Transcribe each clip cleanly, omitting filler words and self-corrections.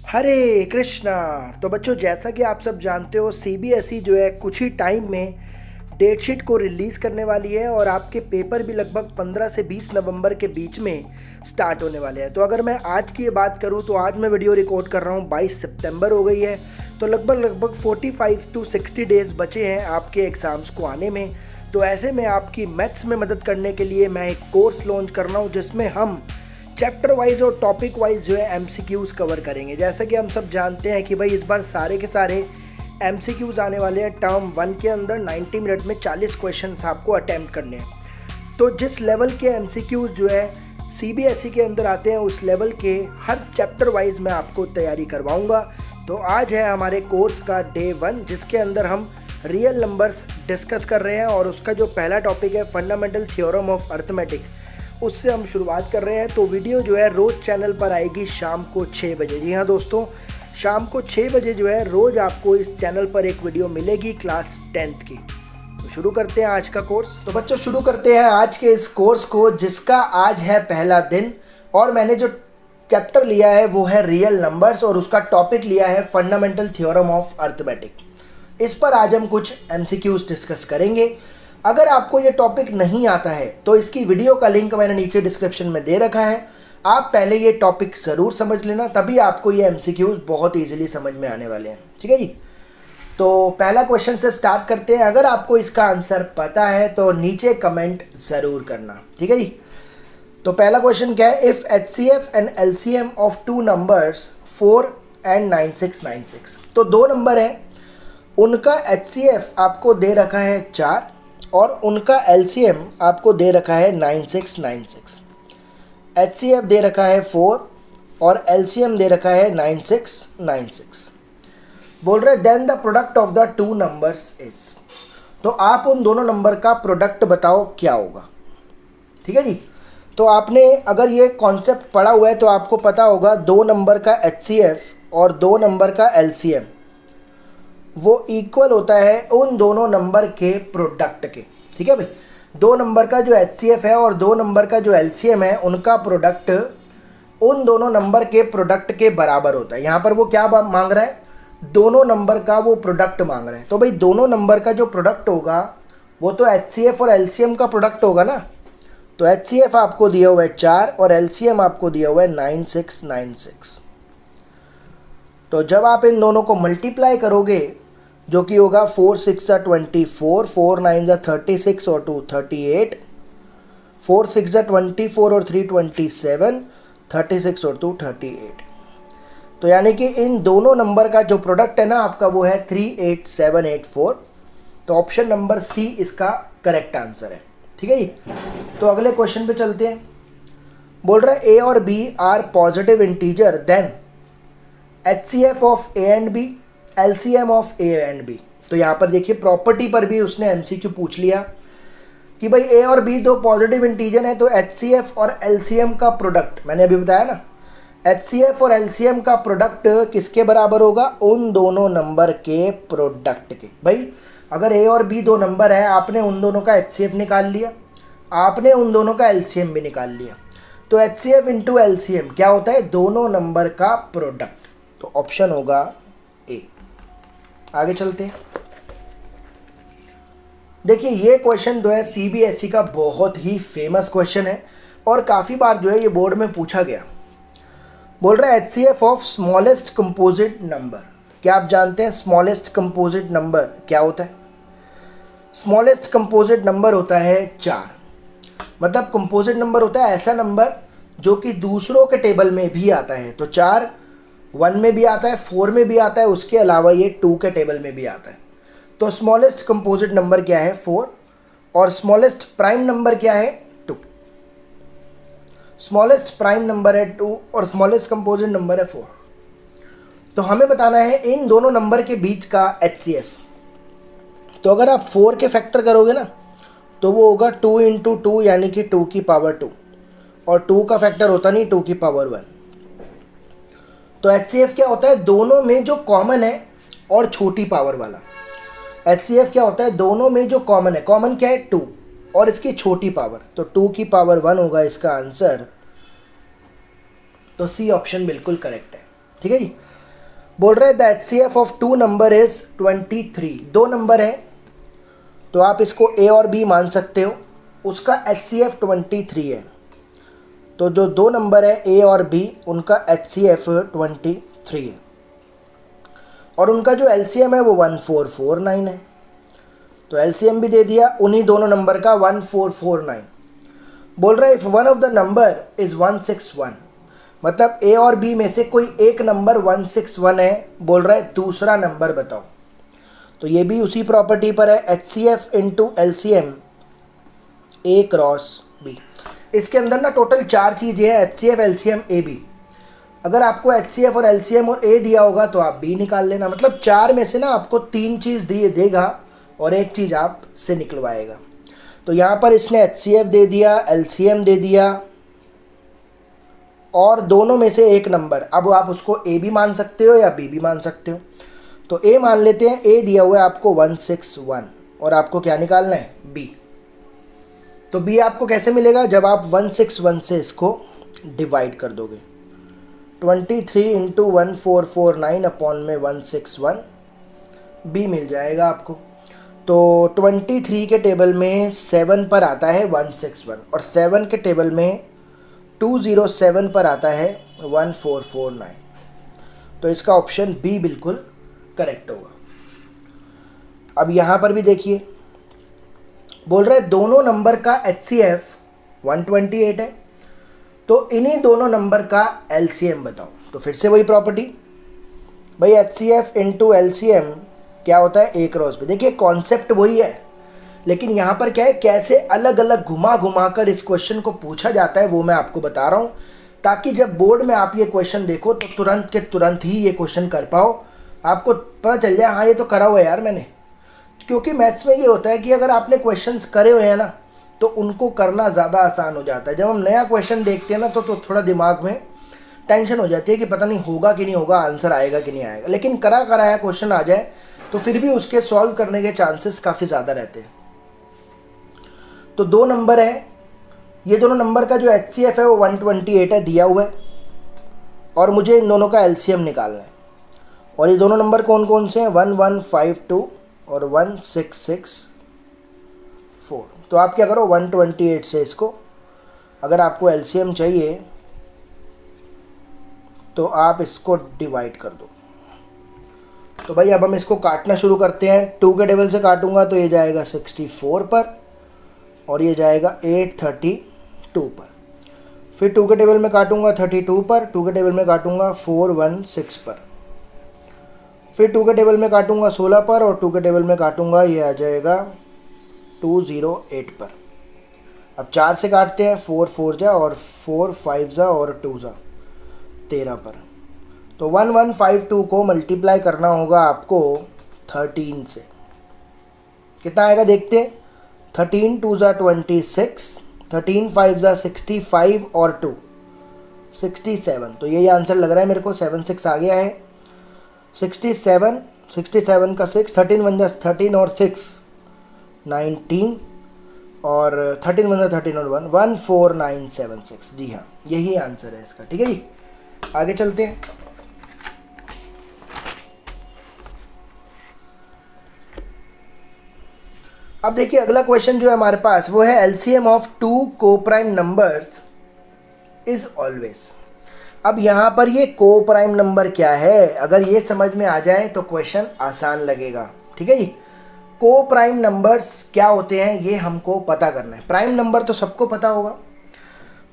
हरे कृष्णा। तो बच्चों, जैसा कि आप सब जानते हो, सीबीएसई जो है कुछ ही टाइम में डेट शीट को रिलीज़ करने वाली है और आपके पेपर भी लगभग 15 से 20 नवंबर के बीच में स्टार्ट होने वाले हैं। तो अगर मैं आज की ये बात करूं तो आज मैं वीडियो रिकॉर्ड कर रहा हूं, 22 सितंबर हो गई है। तो लगभग 45 टू 60 डेज़ बचे हैं आपके एग्ज़ाम्स को आने में। तो ऐसे में आपकी मैथ्स में मदद करने के लिए मैं एक कोर्स लॉन्च कर रहा हूँ जिसमें हम चैप्टर वाइज और टॉपिक वाइज जो है एमसीक्यूज़ कवर करेंगे। जैसा कि हम सब जानते हैं कि भाई इस बार सारे के सारे एमसीक्यूज़ आने वाले हैं। टर्म 1 के अंदर 90 मिनट में 40 क्वेश्चंस आपको अटैम्प्ट करने हैं। तो जिस लेवल के एमसीक्यूज़ जो है सीबीएसई के अंदर आते हैं, उस लेवल के हर चैप्टर वाइज मैं आपको तैयारी करवाऊंगा। तो आज है हमारे कोर्स का डे 1, जिसके अंदर हम रियल नंबर्स डिस्कस कर रहे हैं और उसका जो पहला टॉपिक है फंडामेंटल थ्योरम ऑफ अर्थमेटिक, उससे हम शुरुआत कर रहे हैं। तो वीडियो जो है रोज़ चैनल पर आएगी शाम को 6 बजे। जी हाँ दोस्तों, शाम को 6 बजे जो है रोज़ आपको इस चैनल पर एक वीडियो मिलेगी क्लास 10th की। तो शुरू करते हैं आज का कोर्स। तो बच्चों, शुरू करते हैं आज के इस कोर्स को, जिसका आज है पहला दिन। और मैंने जो चैप्टर लिया है वो है रियल नंबर्स और उसका टॉपिक लिया है फंडामेंटल थ्योरम ऑफ अर्थमेटिक। इस पर आज हम कुछ एमसीक्यूज डिस्कस करेंगे। अगर आपको ये टॉपिक नहीं आता है तो इसकी वीडियो का लिंक मैंने नीचे डिस्क्रिप्शन में दे रखा है। आप पहले ये टॉपिक ज़रूर समझ लेना, तभी आपको ये एमसीक्यूज बहुत ईजिली समझ में आने वाले हैं। ठीक है जी। तो पहला क्वेश्चन से स्टार्ट करते हैं। अगर आपको इसका आंसर पता है तो नीचे कमेंट ज़रूर करना। ठीक है जी। तो पहला क्वेश्चन क्या है? If HCF and LCM of two numbers 4 and 9696। तो दो नंबर हैं, उनका एचसीएफ आपको दे रखा है 4 और उनका एलसीएम आपको दे रखा है 9696। एचसीएफ दे रखा है 4 और एलसीएम दे रखा है 9696। बोल रहे then the product of the two numbers is. तो आप उन दोनों नंबर का प्रोडक्ट बताओ क्या होगा। ठीक है जी। तो आपने अगर ये कॉन्सेप्ट पढ़ा हुआ है तो आपको पता होगा दो नंबर का एचसीएफ और दो नंबर का एलसीएम वो इक्वल होता है उन दोनों नंबर के प्रोडक्ट के। ठीक है भाई, दो नंबर का जो एचसीएफ है और दो नंबर का जो एलसीएम है, उनका प्रोडक्ट उन दोनों नंबर के प्रोडक्ट के बराबर होता है। यहाँ पर वो क्या मांग रहा है? दोनों नंबर का वो प्रोडक्ट मांग रहा है। तो भाई दोनों नंबर का जो प्रोडक्ट होगा वो तो एचसीएफ और एलसीएम का प्रोडक्ट होगा ना। तो एचसीएफ आपको दिया हुआ है 4 और एलसीएम आपको दिया हुआ है 9696। तो जब आप इन दोनों को मल्टीप्लाई करोगे, जो कि होगा 4 6 24, 4 9 36 और 2 38, 4 6 24 और 3 27, 36 और 2 38। तो यानी कि इन दोनों नंबर का जो प्रोडक्ट है ना आपका, वो है 38784। तो ऑप्शन नंबर सी इसका करेक्ट आंसर है। ठीक है जी। तो अगले क्वेश्चन पे चलते हैं। बोल रहा है ए और B are positive integer, then HCF of A and B, LCM of A and B. तो यहाँ पर देखिए प्रॉपर्टी पर भी उसने एमसीक्यू पूछ लिया कि भाई ए और बी दो पॉजिटिव इंटीजर है, तो एचसीएफ और एलसीएम का प्रोडक्ट, मैंने अभी बताया ना, एचसीएफ और एलसीएम का प्रोडक्ट किसके बराबर होगा? उन दोनों नंबर के प्रोडक्ट के। भाई अगर ए और बी दो नंबर है, आपने उन दोनों का एचसीएफ निकाल लिया, आपने उन दोनों का एलसीएम भी निकाल लिया, तो एचसीएफ इंटू एलसीएम क्या होता है? दोनों नंबर का प्रोडक्ट। तो ऑप्शन होगा ए। आगे चलते हैं। देखिए ये क्वेश्चन जो है सीबीएसई का बहुत ही फेमस क्वेश्चन है और काफ़ी बार जो है ये बोर्ड में पूछा गया। बोल रहा है HCF of smallest composite number. क्या आप जानते हैं स्मॉलेस्ट कंपोजिट नंबर क्या होता है? स्मॉलेस्ट कंपोजिट नंबर होता है 4। मतलब कंपोजिट नंबर होता है ऐसा नंबर जो कि दूसरों के टेबल में भी आता है। तो 4 1 में भी आता है, 4 में भी आता है, उसके अलावा ये 2 के टेबल में भी आता है। तो स्मॉलेस्ट कंपोजिट नंबर क्या है? 4। और स्मॉलेस्ट प्राइम नंबर क्या है? 2। स्मॉलेस्ट प्राइम नंबर है 2 और स्मॉलेस्ट कंपोजिट नंबर है 4। तो हमें बताना है इन दोनों नंबर के बीच का एचसीएफ। तो अगर आप 4 के फैक्टर करोगे ना तो वो होगा 2 इंटू 2 यानी कि 2 की पावर 2, और 2 का फैक्टर होता नहीं 2 की पावर 1। तो एचसीएफ क्या होता है? दोनों में जो कॉमन है और छोटी पावर वाला। एचसीएफ क्या होता है? दोनों में जो कॉमन है, कॉमन क्या है? 2 और इसकी छोटी पावर, तो 2 की पावर 1 होगा इसका आंसर। तो सी ऑप्शन बिल्कुल करेक्ट है। ठीक है जी। बोल रहे the HCF of two number is 23। दो नंबर है तो आप इसको ए और बी मान सकते हो, उसका HCF 23 है। तो जो दो नंबर है ए और बी उनका HCF 23 है और उनका जो LCM है वो 1449 है। तो LCM भी दे दिया उन्हीं दोनों नंबर का 1449। बोल रहा है if one of the number is 161, मतलब ए और बी में से कोई एक नंबर 161 है। बोल रहा है दूसरा नंबर बताओ। तो ये भी उसी प्रॉपर्टी पर है, HCF इंटू LCM ए क्रॉस बी। इसके अंदर ना टोटल चार चीज़ें हैं, HCF LCM ए बी। अगर आपको HCF और LCM और ए दिया होगा तो आप बी निकाल लेना, मतलब चार में से ना आपको तीन चीज़ दिए देगा और एक चीज़ आप से निकलवाएगा। तो यहाँ पर इसने HCF दे दिया, LCM दे दिया और दोनों में से एक नंबर। अब आप उसको ए भी मान सकते हो या बी भी मान सकते हो। तो ए मान लेते हैं, ए दिया हुआ है आपको 161 और आपको क्या निकालना है, बी। तो बी आपको कैसे मिलेगा, जब आप 161 से इसको डिवाइड कर दोगे। 23 इंटू 1449 अपॉन में 161, बी मिल जाएगा आपको। तो 23 के टेबल में 7 पर आता है 161 और 7 के टेबल में 207 पर आता है 1449। तो इसका ऑप्शन बी बिल्कुल करेक्ट होगा। अब यहाँ पर भी देखिए, बोल रहे दोनों नंबर का HCF 128 है, तो इन्हीं दोनों नंबर का LCM बताओ। तो फिर से वही प्रॉपर्टी भाई, HCF इंटू LCM क्या होता है, ए क्रॉस बी। देखिए कॉन्सेप्ट वही है, लेकिन यहाँ पर क्या है, कैसे अलग अलग घुमा घुमा कर इस क्वेश्चन को पूछा जाता है वो मैं आपको बता रहा हूँ, ताकि जब बोर्ड में आप ये क्वेश्चन देखो तो तुरंत के तुरंत ही ये क्वेश्चन कर पाओ, आपको पता चल जाए हाँ ये तो करा हुआ है यार मैंने। क्योंकि मैथ्स में ये होता है कि अगर आपने क्वेश्चंस करे हुए हैं ना तो उनको करना ज़्यादा आसान हो जाता है। जब हम नया क्वेश्चन देखते हैं ना तो थोड़ा दिमाग में टेंशन हो जाती है कि पता नहीं होगा कि नहीं होगा, आंसर आएगा कि नहीं आएगा। लेकिन करा कराया क्वेश्चन आ जाए तो फिर भी उसके सॉल्व करने के चांसेस काफ़ी ज़्यादा रहते हैं। तो दो नंबर है, ये दोनों नंबर का जो HCF है वो 128 है दिया हुआ है और मुझे इन दोनों का LCM निकालना है। और ये दोनों नंबर कौन कौन से हैं, 1152 और 1664। तो आप क्या करो, 128 से इसको अगर आपको LCM चाहिए तो आप इसको डिवाइड कर दो। तो भाई अब हम इसको काटना शुरू करते हैं। 2 के टेबल से काटूंगा तो ये जाएगा 64 पर और ये जाएगा 832 पर। फिर 2 के टेबल में काटूंगा 32 पर, 2 के टेबल में काटूंगा 416 पर। फिर 2 के टेबल में काटूंगा 16 पर और 2 के टेबल में काटूंगा ये आ जाएगा 208 पर। अब 4 से काटते हैं, 4 4 जा और 4 5 जा और 2 जा 13 पर। तो 1152 को मल्टीप्लाई करना होगा आपको 13 से। कितना आएगा देखते हैं, 13 2 जा 26, 13 5 जा 65 और 2 67। तो यही आंसर लग रहा है मेरे को, 7 6 आ गया है। 67 67 का 6, 13 1 जा 13 और 6 19 और 13 1 जा 13 और 1 14976। जी हाँ यही आंसर है इसका। ठीक है जी, आगे चलते हैं। अब देखिए अगला क्वेश्चन जो है हमारे पास वो है LCM ऑफ टू को प्राइम नंबर्स इज ऑलवेज। अब यहाँ पर ये को प्राइम नंबर क्या है, अगर ये समझ में आ जाए तो क्वेश्चन आसान लगेगा। ठीक है जी, को प्राइम नंबर्स क्या होते हैं ये हमको पता करना है। प्राइम नंबर तो सबको पता होगा,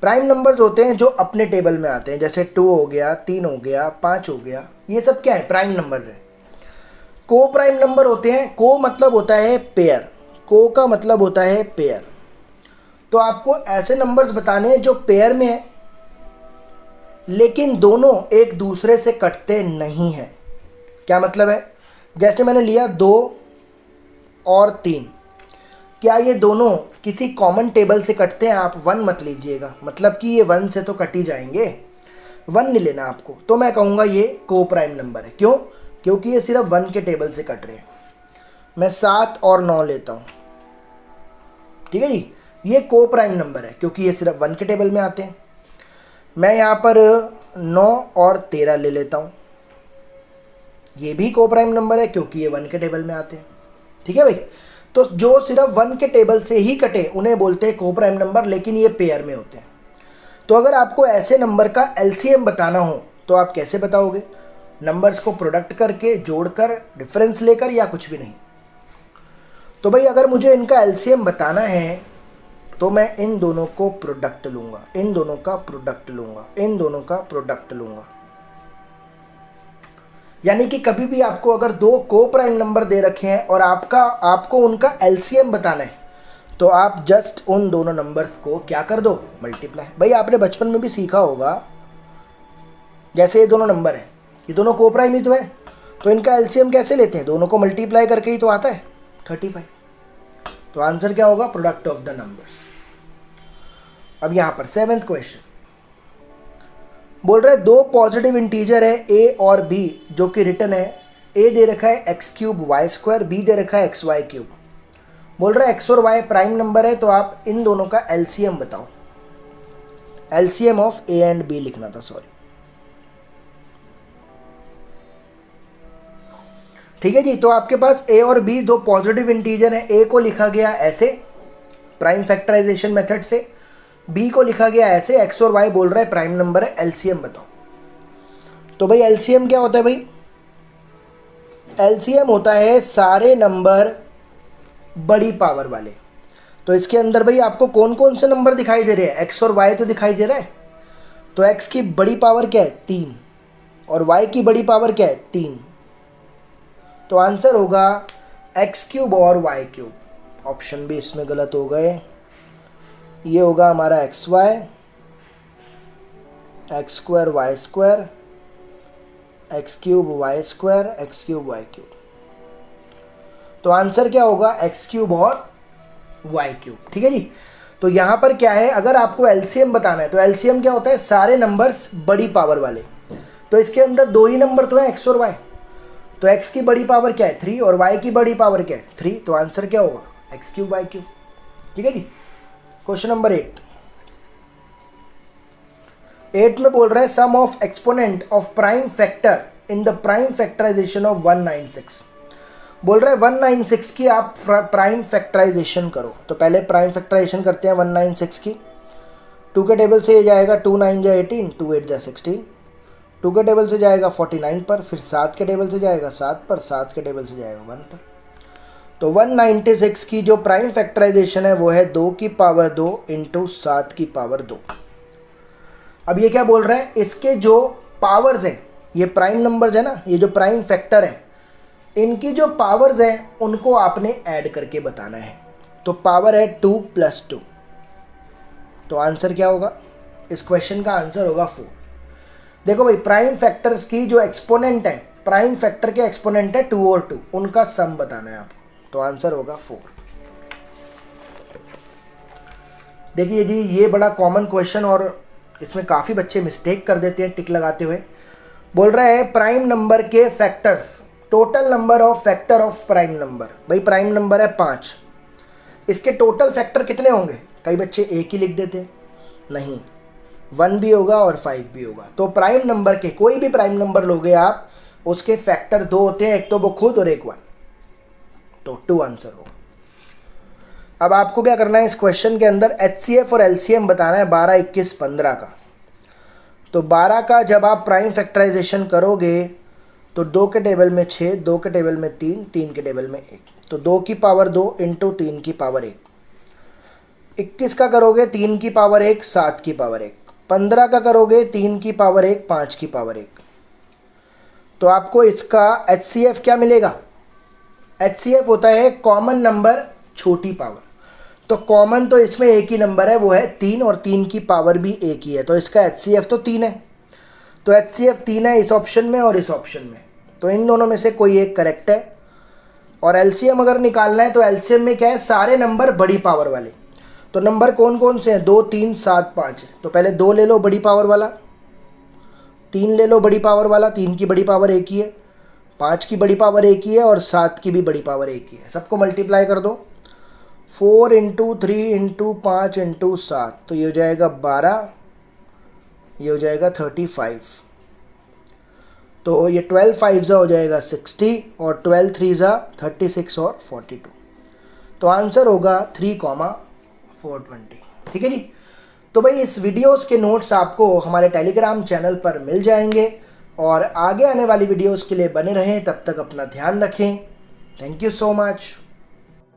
प्राइम नंबर्स होते हैं जो अपने टेबल में आते हैं, जैसे 2 हो गया, 3 हो गया, 5 हो गया, ये सब क्या है, प्राइम नंबर है। को प्राइम नंबर होते हैं, को मतलब होता है पेयर, को का मतलब होता है पेयर। तो आपको ऐसे नंबर्स बताने हैं जो पेयर में है लेकिन दोनों एक दूसरे से कटते नहीं हैं। क्या मतलब है, जैसे मैंने लिया 2 और 3, क्या ये दोनों किसी कॉमन टेबल से कटते हैं? आप 1 मत लीजिएगा, मतलब कि ये 1 से तो कट ही जाएंगे, 1 नहीं लेना आपको। तो मैं कहूँगा ये को प्राइम नंबर है। क्यों? क्योंकि ये सिर्फ 1 के टेबल से कट रहे हैं। मैं 7 और 9 लेता हूँ, ठीक है जी, ये को प्राइम नंबर है क्योंकि ये सिर्फ 1 के टेबल में आते हैं। मैं यहाँ पर 9 और 13 ले लेता हूँ, ये भी को प्राइम नंबर है क्योंकि ये 1 के टेबल में आते हैं। ठीक है भाई, तो जो सिर्फ 1 के टेबल से ही कटे उन्हें बोलते हैं को प्राइम नंबर, लेकिन ये पेयर में होते हैं। तो अगर आपको ऐसे नंबर का एलसीएम बताना हो तो आप कैसे बताओगे? नंबर्स को प्रोडक्ट करके, जोड़कर, डिफरेंस लेकर, या कुछ भी नहीं? तो भाई अगर मुझे इनका एलसीएम बताना है तो मैं इन दोनों को प्रोडक्ट लूंगा, इन दोनों का प्रोडक्ट लूंगा, इन दोनों का प्रोडक्ट लूंगा। यानी कि कभी भी आपको अगर दो को प्राइम नंबर दे रखे हैं और आपको उनका एलसीएम बताना है तो आप जस्ट उन दोनों नंबर्स को क्या कर दो? मल्टीप्लाई। भाई आपने बचपन में भी सीखा होगा, जैसे ये दोनों नंबर हैं, ये दोनों को प्राइम ही तो है, तो इनका एलसीएम कैसे लेते हैं? दोनों को मल्टीप्लाई करके ही तो आता है 35। तो आंसर क्या होगा? Product of the numbers. अब यहां पर 7th क्वेश्चन बोल रहा है दो पॉजिटिव इंटीजर है ए और बी जो कि रिटर्न है। ए दे रखा है x cube Y square, B दे रखा है एक्स वाई क्यूब। बोल रहा है एक्स और वाई प्राइम नंबर है, तो आप इन दोनों का एलसीएम बताओ। LCM of A and B लिखना था, सॉरी। ठीक है जी, तो आपके पास ए और बी दो पॉजिटिव इंटीजर है। ए को लिखा गया ऐसे प्राइम फैक्टराइजेशन मेथड से, बी को लिखा गया ऐसे। एक्स और वाई बोल रहा है प्राइम नंबर है, एलसीएम बताओ। तो भाई एलसीएम क्या होता है भाई? एलसीएम होता है सारे नंबर बड़ी पावर वाले। तो इसके अंदर भाई आपको कौन कौन से नंबर दिखाई दे रहे हैं? एक्स और वाई तो दिखाई दे रहा है। तो एक्स की बड़ी पावर क्या है? 3, और वाई की बड़ी पावर क्या है? 3। तो आंसर होगा एक्स क्यूब और वाई क्यूब। ऑप्शन भी इसमें गलत हो गए। ये होगा हमारा X Y, X square Y square, X cube Y square, X cube Y cube. तो आंसर क्या होगा? एक्स क्यूब और वाई क्यूब। ठीक है जी। तो यहां पर क्या है, अगर आपको एलसीएम बताना है तो एलसीएम क्या होता है? सारे नंबर्स बड़ी पावर वाले। तो इसके अंदर दो ही नंबर तो है, एक्स और वाई। तो एक्स की बड़ी पावर क्या है? 3, और वाई की बड़ी पावर क्या है? 3। तो आंसर क्या होगा? X cube Y cube. ठीक है जी। क्वेश्चन नंबर 8 में बोल रहा है sum of exponent of prime factor in the prime factorization of 196। बोल रहा है 196 की आप प्राइम फैक्टराइजेशन करो। तो पहले प्राइम फैक्टराइजेशन करते हैं 196 की। 2 के टेबल से ये जाएगा 2 9 जा 18, 2 8 जा 16। 2 के टेबल से जाएगा 49 पर, फिर 7 के टेबल से जाएगा 7 पर, 7 के टेबल से जाएगा 1 पर। तो 196 की जो प्राइम फैक्टराइजेशन है वो है 2 की पावर 2 इंटू 7 की पावर 2। अब ये क्या बोल रहा है? इसके जो पावर्स हैं, ये प्राइम नंबर्स है ना, ये जो प्राइम फैक्टर है, इनकी जो पावर्स हैं उनको आपने ऐड करके बताना है। तो पावर है 2 + 2। तो आंसर क्या होगा? इस क्वेश्चन का आंसर होगा 4। देखो भाई, प्राइम फैक्टर्स की जो एक्सपोनेंट है, प्राइम फैक्टर के एक्सपोनेंट है 2 और 2, उनका सम बताना है आपको। तो आंसर होगा 4। देखिए जी, ये बड़ा कॉमन क्वेश्चन और इसमें काफ़ी बच्चे मिस्टेक कर देते हैं टिक लगाते हुए। बोल रहा है प्राइम नंबर के factors, total number of factor of prime number. भाई प्राइम नंबर है 5, इसके टोटल फैक्टर कितने होंगे? कई बच्चे एक ही लिख देते हैं, नहीं, 1 भी होगा और 5 भी होगा। तो प्राइम नंबर के कोई भी प्राइम नंबर लोगे आप, उसके फैक्टर 2 होते हैं, एक तो वो खुद और एक 1। तो 2 आंसर होगा। अब आपको क्या करना है, इस क्वेश्चन के अंदर एचसीएफ और एलसीएम बताना है 12, 21, 15 का। तो 12 का जब आप प्राइम फैक्टराइजेशन करोगे तो 2 के टेबल में 6, 2 के टेबल में 3, 3 के टेबल में 1। तो 2 की पावर 2 इंटू 3 की पावर 1। 21 का करोगे 3 की पावर 1, 7 की पावर 1। 15 का करोगे 3 की पावर 1, 5 की पावर 1। तो आपको इसका एचसीएफ क्या मिलेगा? एचसीएफ होता है कॉमन नंबर छोटी पावर। तो कॉमन तो इसमें एक ही नंबर है, वो है 3, और 3 की पावर भी एक ही है। तो इसका एचसीएफ तो 3 है। तो एचसीएफ 3 है इस ऑप्शन में और इस ऑप्शन में। तो इन दोनों में से कोई एक करेक्ट है। और एलसीएम अगर निकालना है तो एलसीएम में क्या है? सारे नंबर बड़ी पावर वाले। तो नंबर कौन कौन से हैं? 2, 3, 7, 5 है। तो पहले 2 ले लो बड़ी पावर वाला, 3 ले लो बड़ी पावर वाला, 3 की बड़ी पावर एक ही है, 5 की बड़ी पावर एक ही है, और 7 की भी बड़ी पावर एक ही है। सबको मल्टीप्लाई कर दो, 4 इंटू 3 इंटू 5 इंटू 7। तो ये हो जाएगा 12, ये हो जाएगा 35। तो ये 12 5 हो जाएगा 60 और 12 3 36 और 42। तो आंसर होगा 3,420। ठीक है जी। तो भाई इस वीडियोस के नोट्स आपको हमारे टेलीग्राम चैनल पर मिल जाएंगे और आगे आने वाली वीडियोस के लिए बने रहें। तब तक अपना ध्यान रखें। Thank you so much.